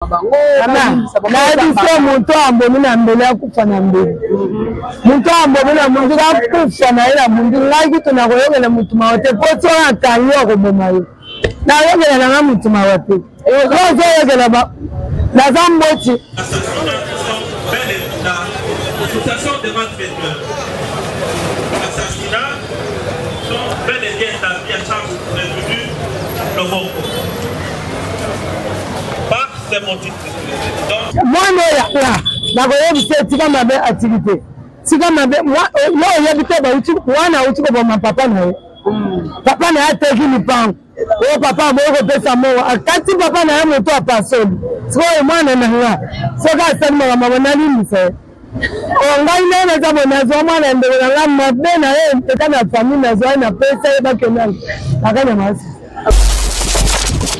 Na biso muntu ambomi na mbele akufa na mbele. Muntu ambomi na mundu akufa na ila mundu ngaki tunakoyogela mutu mawote poto atanyo akoboma yo. Na yogela na mutu mawote. Yo yogela ba na zamboti. L'association des malfaiteurs. L'assassinat sont bel et bien établis à chaque individu le Congo. Par ces motifs. Moi, na koyebisa tika mabe activité. Tika mabe moi yebite ba uti wana uti ko ba papa na yo. Papa na ateki mipango. O papa bo pesa mo akati papa na moto apasoli. So mwana na nga. So ka sema mama na nini se. Ngai nene za bona zo mwana ndelo na mabe na yeye tekana famille na zo na pesa ba kenani. Akanya masi.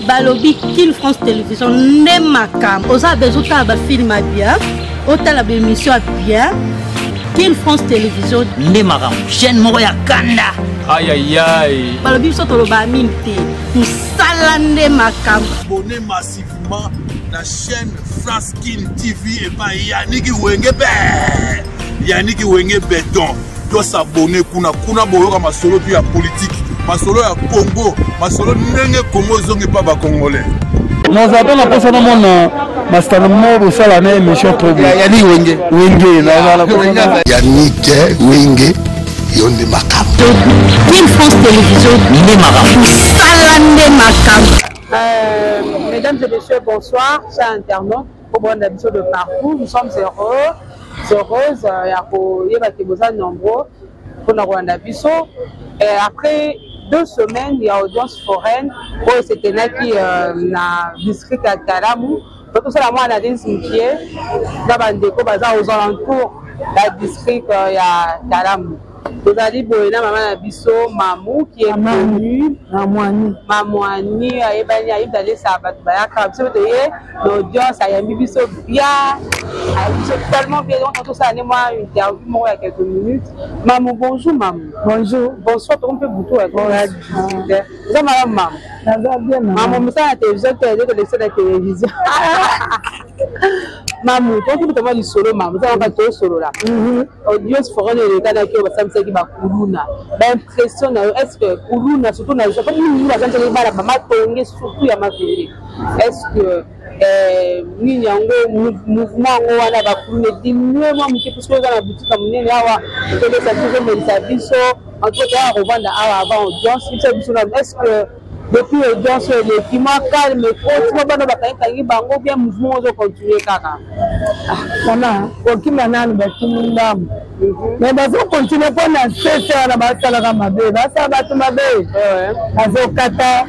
Balobi Kin France Télévision ne makam. Oza bezuta ba film bien. Hôtel ba émission bien. Kin France Télévision ne makam. Chaîne moko ya kanda. Aïe aïe aïe. Balobi so tolo ba minte. Nous sala ne makam. Abonnez massivement la chaîne France Kin TV et pas Yannick Wengebe. Yannick Wengebe donc doit s'abonner kuna boyoka masolo puis ya politique. Masolo ya Congo, masolo ndenge Congo zongi pa ba congolais. Nous avons la personne au monde Master Moro ça la même émission programme. Yannick Wenge la Yannick Wenge yonde makam. Kin France Télévision ne makam. Salande makam. Mesdames et messieurs, bonsoir, chers internautes. Pour bon habitude de parcours, nous sommes heureuses. Il y a des nombreux pour nous rendre biso. Après 2 semaines, il y a audience foraine pour c'était qui na district à Kalamu. Donc ça moi on a des inquiets dans bandeko bazar aux alentours la district ya Kalamu. Vous allez voir maman biso Mamou qui est venue Mamouani ayebani ayib d'aller sabat bayaka biso teye l'audience ayambi biso bien biso tellement bien donc tout ça moi une interview moi il y a quelques minutes. Mamou bonjour Mamou. Bonjour. Bonsoir on peut bouton avec moi. Ça madame Mamou. Ça va bien maman. Mamou ça la télévision tu as dit que laisser la télévision. Mamou toi tu peux te du solo Mamou ça va pas tout solo là. Audience foraine le cas qui va samedi qui va Kuluna. L'impression est-ce que Kuluna surtout na je pas nous la gente qui va la maman tongue surtout ya mafiri. Est-ce que ni nyango mouvement wana ba Kuluna diminuer moi mki parce que na boutique munene awa que ça toujours me sabiso en tout cas revendre avant audience est-ce que depuis l'audience le climat calme trop tu vas pas bakangi bango bien mouvement zo continuer kaka sana kokima nani bakini ndamu mais bazo continuer pour na sese na basala kama be basa batu mabe bazo kata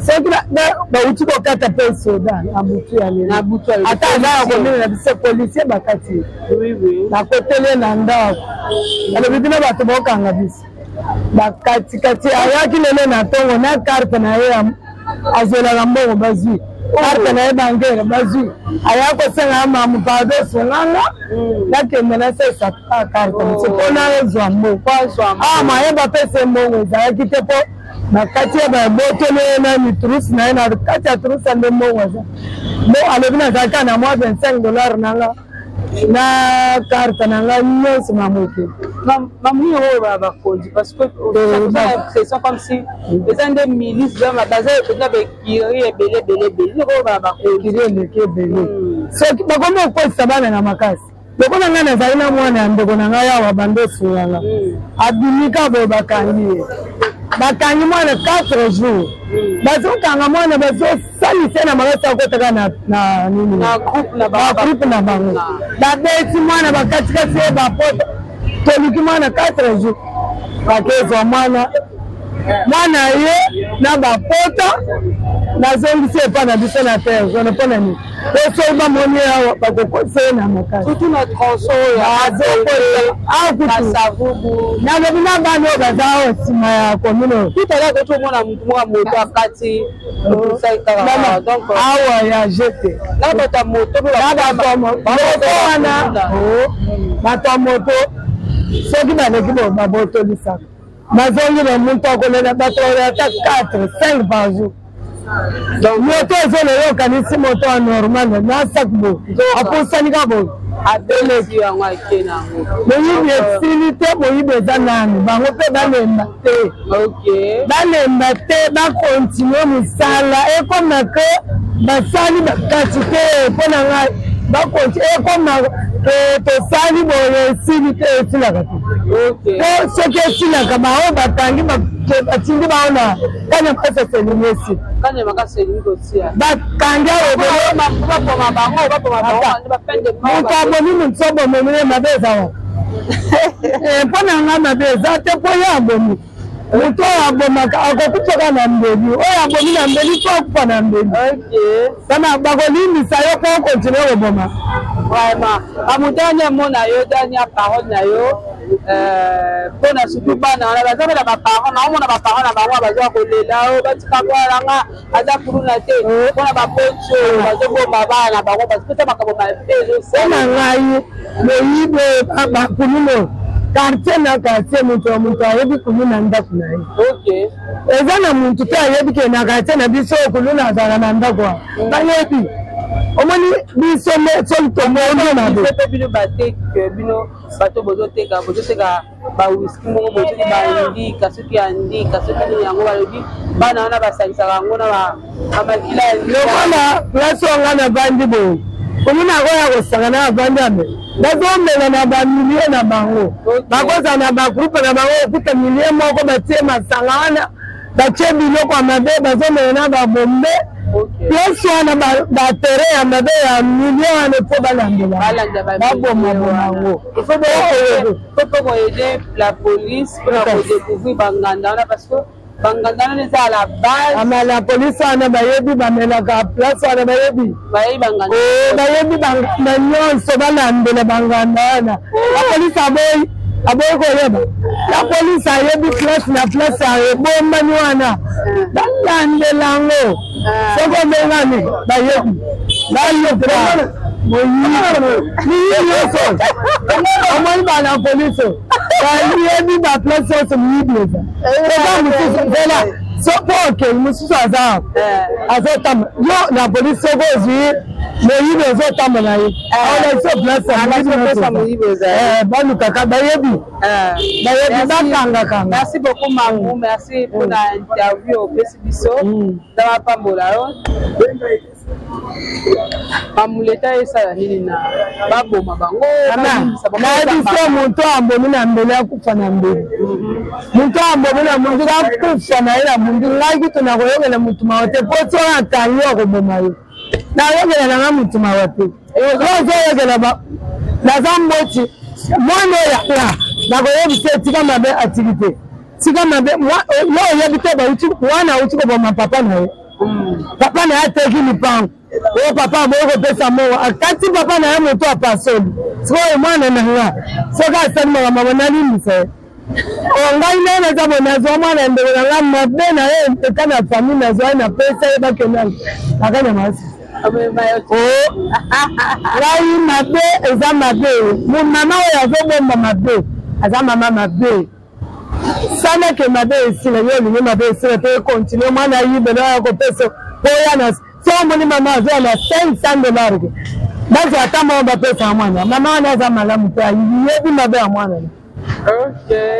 c'est que ba uti ko kata peso da abutu ya lena abutu ata na ko mena na bise policier bakati oui na kotele na ndako ale bidina batu bokanga bise bakati kati ayaki lele na tongo na carte na ye azola ngambo bazui carte na ye bangere bazui ayako senga mamu pado sonanga lake mena sesa carte mtsipona ezwambo kwazwa ma ye ba pese mbongo za yakitepo bakati ya ba botole na mitrus na na kati ya trus ande mbongo za bo alebina zaka na moi $25 nanga na carte nanga nyonso mamoke Mamou va conduire parce que j'ai l'impression comme si les gens des milices dans ma base avec Kiri et Belé va conduire so bakoma ko sabana na makasi lokona ngana zaina mwana ndeko na ngaya wa bandefu yanga abimika bo bakanyi mwana 4 jours bazo kanga mwana bazo salise na magasa ko taka na nini na groupe na bango ba beti mwana bakati kasi ba poto toliki mwana 4 jours bakezo mwana ye na ba pota na zongisi pa na biso na terre je ne connais ni so ba moni ba ko se na makasi tout notre tronçon ya na savubu na lobina bano bazao sima ya komino tout à l'heure tout mona moto akati donc awa ya jete na bata moto bata moto soki baleki ba boto lisaka bazongi na muntu akolela bato ya 4-5 par jour Donc moto ezoloyo kanisi moto anormal na sakbo akosanika bo abeleki yango ake nango moyibi esili te moyibi eza nani bango mpe balemba te balemba te bakontinue mosala ekoma ke basali bakati te mpo na ngai bakontinue ekoma tosali boye esili te esilaka te po soki esilaka bao batangi batindi bao na kanya mpesa selingi esili bakangi moto abomi motu abomomile mabe ezawa mpo na ngai mabe eza te mpo ye abomi moto oyo abomaka akokufaka na mbeli oyo abomi na mbeli to akufa na mbeli sana bakolimbisa yo mpo okontinue koboma vraiment amudanya mona yo danya parole na yo pona surtout bana na baza na ba parole na mona ba parole na bango baza kolela o batika kwa nga aza kuruna te pona ba pocho bazo bomba bana bango basipeta makabo ba pezo sana ngai moyibe ba kululo quartier na quartier mutu ayebi kuluna ndako na ye eza na muntu te ayebi ke na quartier na biso kuluna azala na ndako bayebi omoni biso solitomondo na biso bino bateke bino bato bozoteka ba whisky moko bozoti bandika soki ya ndika soki nini yango balobi bana wana basangisaka yango na bamakila lokola place onga na bandi boye omoni akoya kosanga na bandi ame bazomela na bamilie na bango bakozala na bagroupe na bango okuta milie moko batie masanga wana batie biloko ya mabe bazomela na babombe yesu wana batere ya mabe ya milie wana mpo balandela babomaboma yango faut aider la police pour redécouvrir banganda wana parce que banganda wana eza à la base ama la police wana bayebi bamelaka place wana bayebi banganda nyonso balandela banganda wana la police aboyi koyeba la police ayebi place na place ebombani wana balandela yango soko omengani bayebi bayebra moyinyonso omoni bana police bayebi baplace nyonso moyibieza eza mosusu mpela soko okei mosusu azotamba yo na polisi soko ozwi moyibi ozotamba na ye aolaiso place balukaka bayebi bakangakanga. Merci beaucoup Mamou, merci pour l'interview au Pesibiso dans la Pambola. Mamuleta esa nini na baboma bango na biso muntu ambomi na mbele akufa na mbele muntu ambomi na mundu akufa na ila mundu ngaki tunakoyogela mutu mawote poto atanyo koboma yo na yogela na mutu mawote yogela ba na zamboti mwana ya na koyebise tika mabe activité tika mabe yo yebite ba uti wana uti koboma papa na yo papa na ateki mipango o papa boko pesa mo akati papa na moto apasoli so mwana na nga so ka sema mama na limse o ngai na za bona zo mwana ndelo na mabe na ye kana family na zo na pesa ba kenal akana masi o rai mabe eza mabe mu mama o yazo bomba mabe aza mama mabe sana ke mabe sila yo ni mabe sila te continue mwana yibe na ko pesa poya so moni mama azo na $500 basi atama ba pesa mwana mama anaza malamu kwa yebi mabe ya mwana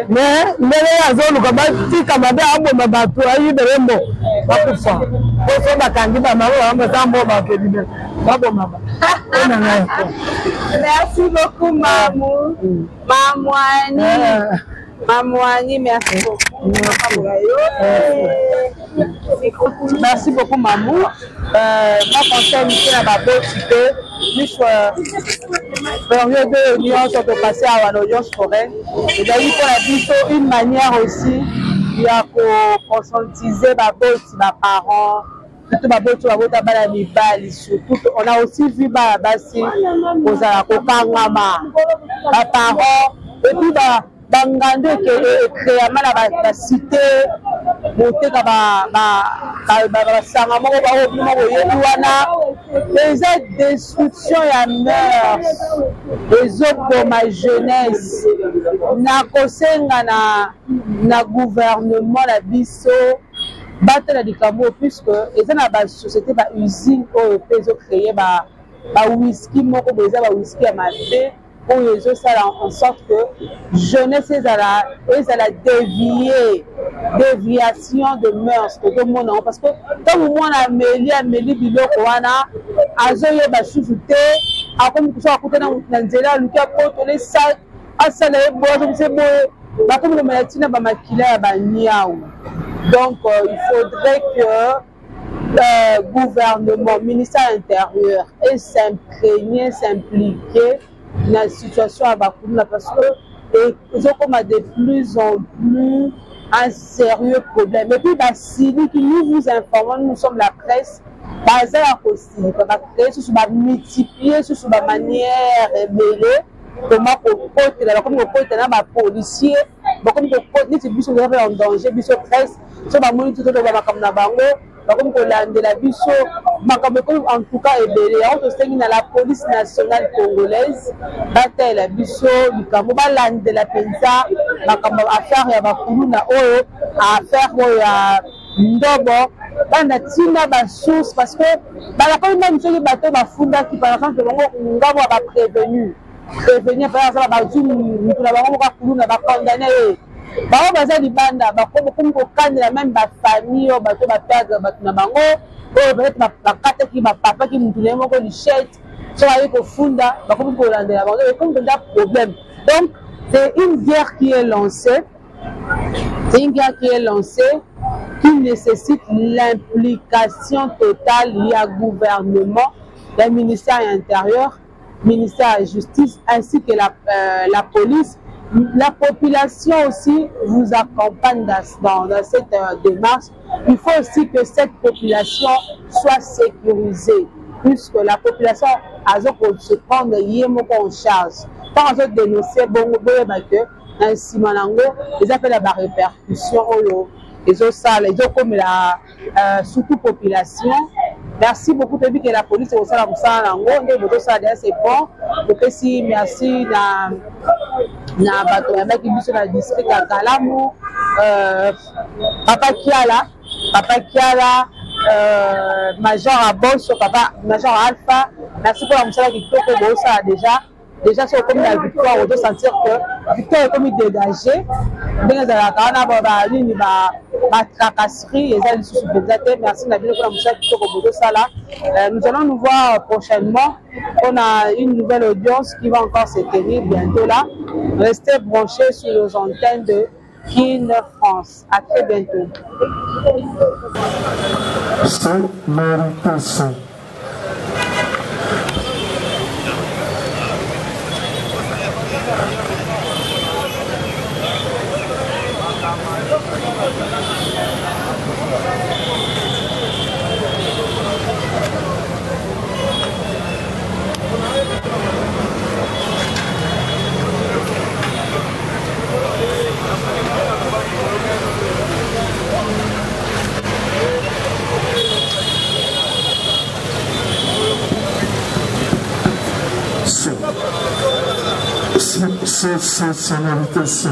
mais mbele yazo luka basi kama ba abo mabatu ayibe rembo bakufa so bakangi ba mama amba sambo ba kedibe babo mama ona ngayo. Merci beaucoup Mamou. Mamouani, merci beaucoup. Merci beaucoup, Mamou. Moi, conseil, monsieur Nababo, période de l'audience, on peut passer à l'audience foraine. Et d'ailleurs, pour la biso, une manière aussi, il y a pour conscientiser les parents. Surtout, on a aussi vu Babasi, les parents, et puis bangande ke créama la cité monter ba sanga moko ba obima ko yebi wana déjà destruction ya mœurs des ma jeunesse na kosenga na gouvernement la biso battre la dicamo puisque ils ont la société ba usine au pays créé ba whisky moko beza ba whisky à mabe pour les autres en sorte que jeunesse est à la déviation de mœurs que tout le monde parce que quand on a amélie biloko wana azoye ba chouchouté a comme ça à côté na nzela luka poto les sacs à la boire c'est bon ba comme le malatina ba makila ba niaou. Donc il faudrait que le gouvernement, ministère intérieur et s'imprégner, s'impliquer dans la situation à Bakouna parce que ils ont comme de plus en plus un sérieux problème. Et puis si nous vous informons, nous sommes la presse, basée à possible, multiplier sur la manière mêlée. Comment comme le policier, comme le bus en danger, bus presse, sur la monnaie tout le monde comme la bango, comme de la bus, en tout cas, et dans la police nationale congolaise, bataille la bus, du Cameroun, de la Penza, affaire ya Bakuluna, affaire ya Ndobo, banda tina ba source parce que la comme même ceux qui bateau ba funda qui par exemple on va prévenir par exemple ba zoom nous la bango ka kuluna ba condamné ba baza libanda ba comme ko kandela même ba famille ba to ba perdre ba na bango peut-être ba kata ki ba papa ki mutu lemo ko lichette so ayi ko funda ba comme ko landela bango et comme il y a problème. Donc c'est une guerre qui est lancée. C'est une guerre qui est lancée qui nécessite l'implication totale liée au gouvernement, le ministère intérieur, le ministère de la justice ainsi que la police. La population aussi vous accompagne dans cette démarche. Il faut aussi que cette population soit sécurisée puisque la population a besoin de se prendre en charge. Quand on a dénoncé, ainsi ils appellent la répercussion les autres salles, les autres comme la surtout population. Merci beaucoup de que la police est au sein de la c'est bon. Donc si merci na bato ya maki biso na district ya Kalamu, Papa Kiala, Major Aboso, Papa Major Alpha. Merci pour la moussala qui peut ça déjà sur comme la victoire, on doit sentir que victoire est comme dégagée. Dans la ligne tracasserie, les ailes sous merci la ville pour la moussala qui peut ça là. Nous allons nous voir prochainement. On a une nouvelle audience qui va encore se tenir bientôt là. Restez branchés sur nos antennes de Kin France. À très bientôt. C'est mérité ça. C'est mérité ça.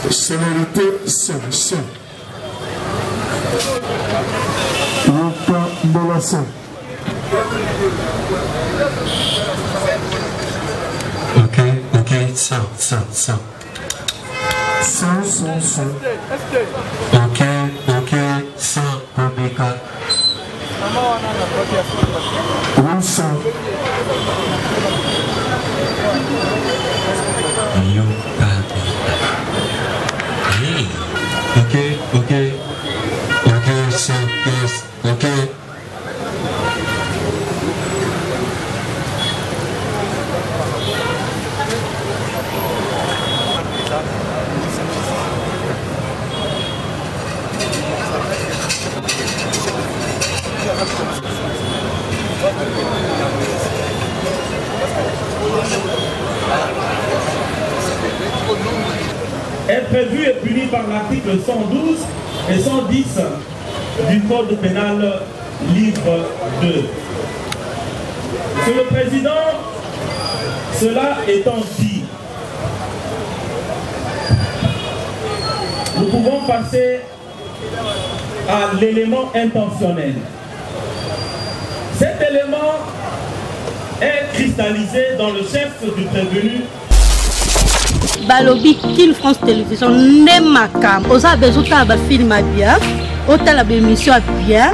C'est mérité ça. Il n'y a pas de la scène. Ok, ça. Ça. Ok, ça, Omega. Wilson. Hey. Ok, ça, yes, ok. Est prévu et puni par l'article 112 et 110 du Code pénal, livre 2. Monsieur le Président, cela étant dit, nous pouvons passer à l'élément intentionnel. Cet élément est cristallisé dans le chef du prévenu. Balobi Kin France Télévision n'est ma cam. Osa bezuta ba film bien. Ota la émission bien.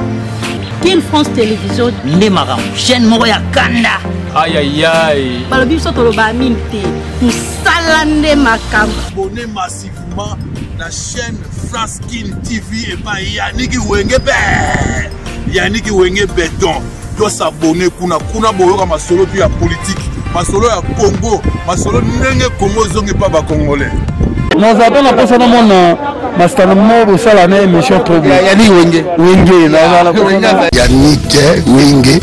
Kin France Télévision n'est ma cam. Chaîne Moroya Kanda. Aïe aïe aïe. Balobi so toloba minte. Nous salande ma cam. Abonnez massivement la chaîne Fraskin TV et pas Yannick Wengebe. Yannick Wenge Béton. Doit s'abonner kuna boyoka masolo puis ya politique. Masolo ya Congo, masolo ndenge Congo zonge pas ba congolais. Nous avons la personne au monde Master Mobo sala na émission trop bien. Yannick Wenge. Wenge na Yannick Wenge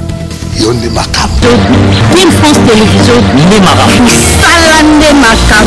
yonde makam. Kin France Télévision n'est ma cam. Nous salande ma cam.